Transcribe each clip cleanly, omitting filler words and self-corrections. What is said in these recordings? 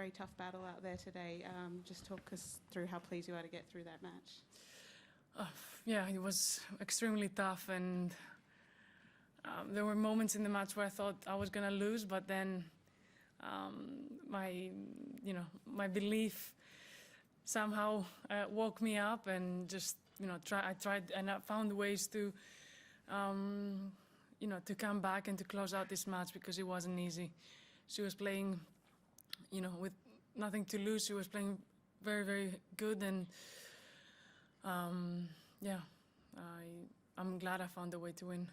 very tough battle out there today. Just talk us through how pleased you are to get through that match. Yeah, it was extremely tough, and there were moments in the match where I thought I was gonna lose, but then my belief somehow woke me up, and just I tried and I found ways to to come back and to close out this match, because it wasn't easy. She was playing with nothing to lose. She was playing very, very good, and yeah, I'm glad I found a way to win.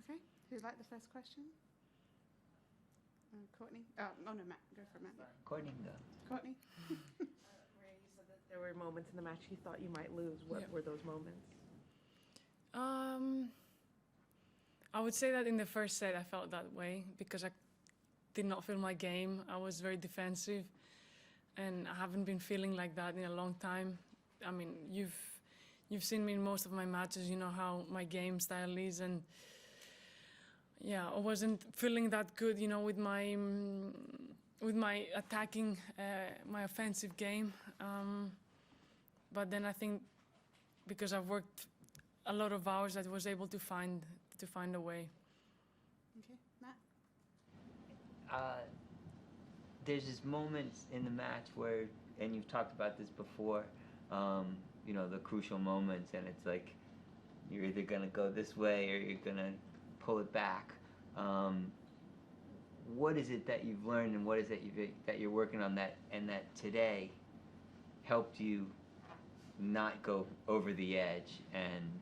Okay, who'd like the first question? Courtney? Oh no, Matt, go for it, Matt. Courtney, go. Courtney? Ray, you said that there were moments in the match you thought you might lose. What were those moments? I would say that in the first set I felt that way, because I did not feel my game. I was very defensive, and I haven't been feeling like that in a long time. I mean, you've seen me in most of my matches. You know how my game style is, and yeah, I wasn't feeling that good, with my attacking, my offensive game. But then I think because I've worked a lot of hours, I was able to find a way. Okay, Matt? There's this moment in the match where, and you've talked about this before, the crucial moments, and it's like you're either gonna go this way or you're gonna pull it back. What is it that you've learned, and what is it that you're working on that today helped you not go over the edge and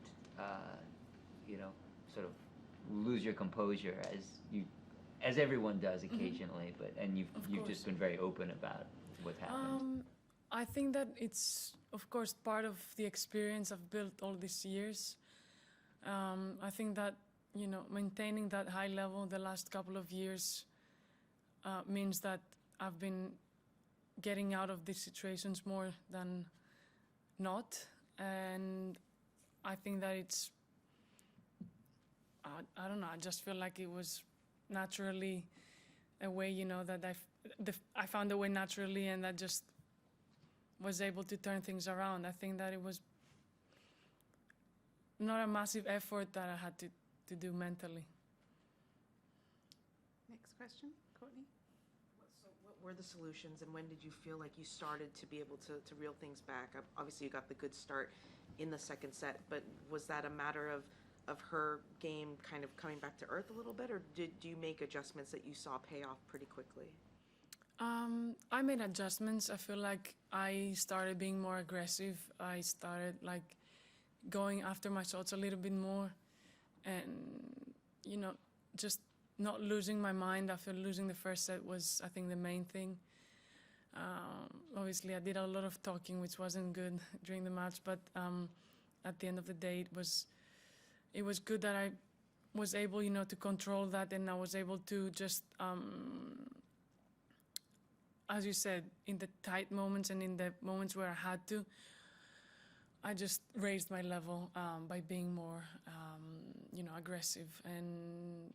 sort of lose your composure as everyone does occasionally, and you've just been very open about what's happened. I think that it's, of course, part of the experience I've built all these years. I think that maintaining that high level the last couple of years means that I've been getting out of these situations more than not, and I think that it's I don't know, I just feel like it was naturally a way, that I found a way naturally, and that just was able to turn things around. I think that it was not a massive effort that I had to do mentally. Next question, Courtney? So what were the solutions, and when did you feel like you started to be able to reel things back? Obviously, you got the good start in the second set, but was that a matter of her game kind of coming back to earth a little bit, or do you make adjustments that you saw pay off pretty quickly? I made adjustments. I feel like I started being more aggressive. I started going after my shots a little bit more, and just not losing my mind. I feel losing the first set was, I think, the main thing. Obviously, I did a lot of talking, which wasn't good during the match, but at the end of the day, it was good that I was able, to control that, and I was able to just, as you said, in the tight moments and in the moments where I had to, I just raised my level by being more, aggressive. And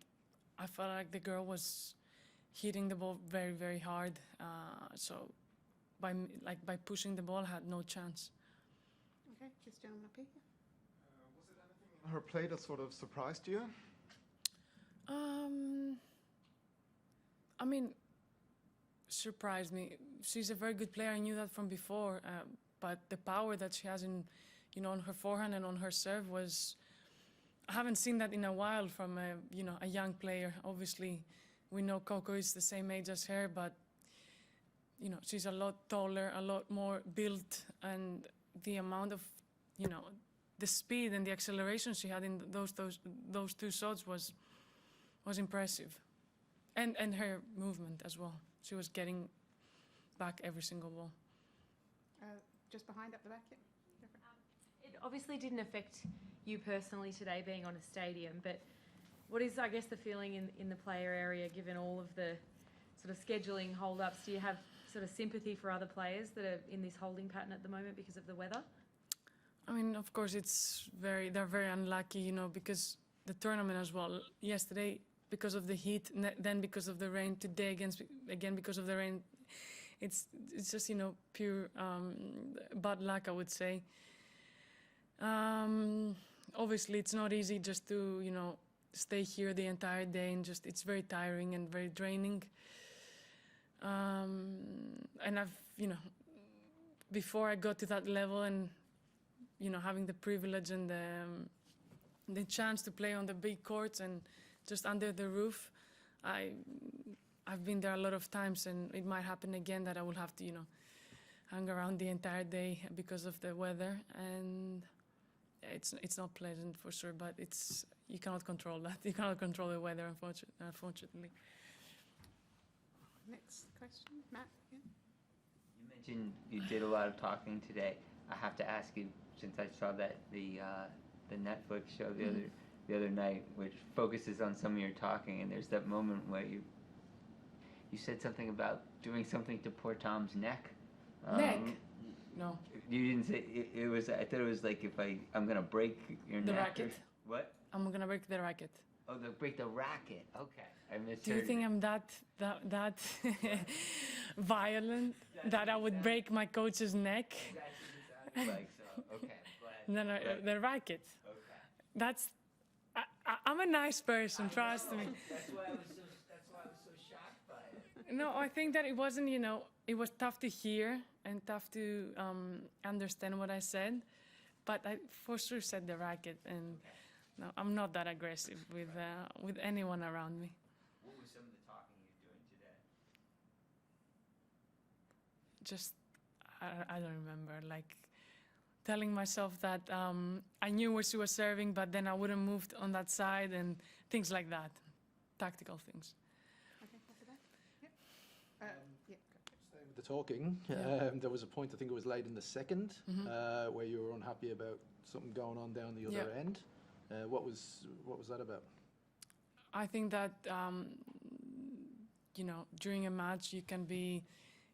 I felt like the girl was hitting the ball very, very hard. So by pushing the ball, I had no chance. Okay, this gentleman up here. Was it anything in her play that sort of surprised you? I mean, surprised me. She's a very good player. I knew that from before. But the power that she has on her forehand and on her serve was, I haven't seen that in a while from a young player. Obviously, we know Coco is the same age as her, but she's a lot taller, a lot more built, and the amount of the speed and the acceleration she had in those two shots was impressive, and her movement as well. She was getting back every single ball. Just behind, up the back, yeah. It obviously didn't affect you personally today being on a stadium, but what is, I guess, the feeling in the player area given all of the sort of scheduling hold-ups? Do you have sort of sympathy for other players that are in this holding pattern at the moment because of the weather? I mean, of course, they're very unlucky, because the tournament as well. Yesterday, because of the heat, then because of the rain. Today, again because of the rain. it's just, pure bad luck, I would say. Obviously, it's not easy just to, stay here the entire day, and it's very tiring and very draining. And I've, before I got to that level and, having the privilege and the chance to play on the big courts and just under the roof, I've been there a lot of times, and it might happen again that I will have to, hang around the entire day because of the weather, and it's not pleasant for sure, but you cannot control that. You cannot control the weather, unfortunately. Next question, Matt. Again. You mentioned you did a lot of talking today. I have to ask you, since I saw that the Netflix show the other night, which focuses on some of your talking, and there's that moment where you said something about doing something to poor Tom's neck. Neck? No. You didn't say it was. I thought it was like I'm gonna break your neck. The racket. What? I'm gonna break the racket. Oh, break the racket. Okay, I misheard. Do you think I'm that violent that I would break my coach's neck? That's what it sounded like. So okay, glad. No, the racket. Okay. I'm a nice person, trust me. That's why I was so shocked by it. No, I think that it wasn't, it was tough to hear and tough to understand what I said, but I for sure said the racket, and no, I'm not that aggressive with anyone around me. What was some of the talking you're doing today? Just, I don't remember, like telling myself that I knew where she was serving, but then I wouldn't move on that side and things like that, tactical things. Okay, after that. Yep. Yeah. Staying with the talking, there was a point, I think it was late in the second, where you were unhappy about something going on down the other end. What was that about? I think that during a match you can be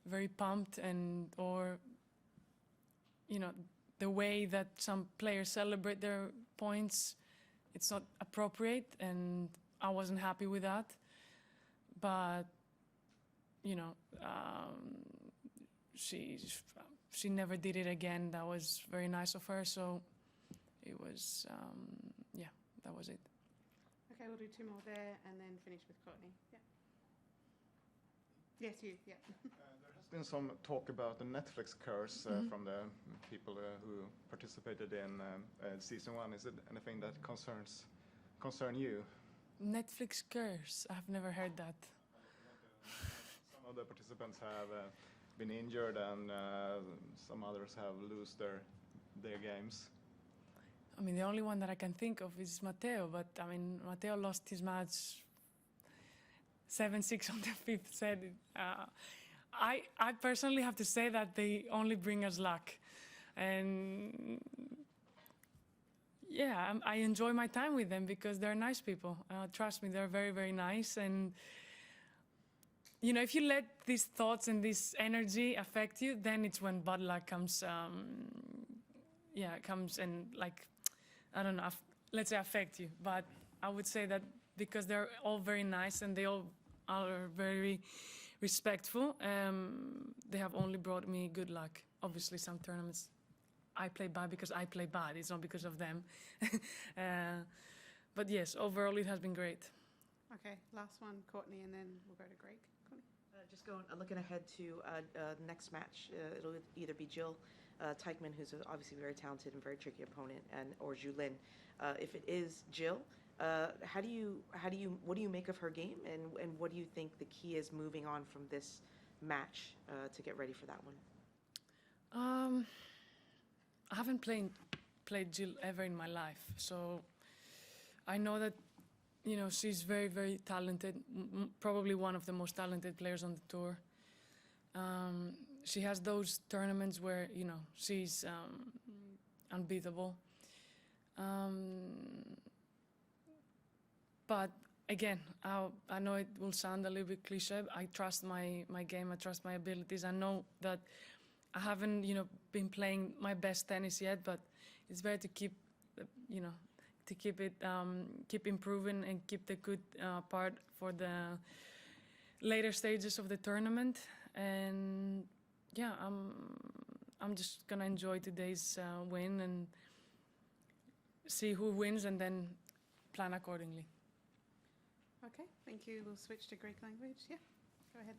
very pumped, or the way that some players celebrate their points, it's not appropriate, and I wasn't happy with that. But she never did it again. That was very nice of her. So it was that was it. Okay, we'll do two more there and then finish with Courtney. Yeah. Yes, you. Yeah. There has been some talk about the Netflix curse from the people who participated in season 1. Is it anything that concern you? Netflix curse? I've never heard that. Some of the participants have been injured, and some others have lost their games. I mean, the only one that I can think of is Matteo, but I mean, Matteo lost his match 7-6 on the fifth set. I personally have to say that they only bring us luck. And yeah, I enjoy my time with them because they're nice people. Trust me, they're very, very nice. And if you let these thoughts and this energy affect you, then it's when bad luck comes, comes and, like, I don't know, let's say affect you. But I would say that because they're all very nice and they all are very respectful, they have only brought me good luck. Obviously, some tournaments I play bad because I play bad. It's not because of them. But yes, overall it has been great. Okay, last one, Courtney, and then we'll go to Greg. Courtney? Just looking ahead to next match, it'll either be Jill Teichmann, who's obviously a very talented and very tricky opponent, or Julin. If it is Jill, what do you make of her game, and what do you think the key is moving on from this match to get ready for that one? I haven't played Jill ever in my life, so I know that she's very, very talented, probably one of the most talented players on the tour. She has those tournaments where she's unbeatable. But again, I know it will sound a little bit cliche. I trust my game. I trust my abilities. I know that I haven't been playing my best tennis yet, but it's better to keep to keep improving and keep the good part for the later stages of the tournament. And yeah, I'm just gonna enjoy today's win and see who wins, and then plan accordingly. Okay, thank you. We'll switch to Greek language. Yeah, go ahead.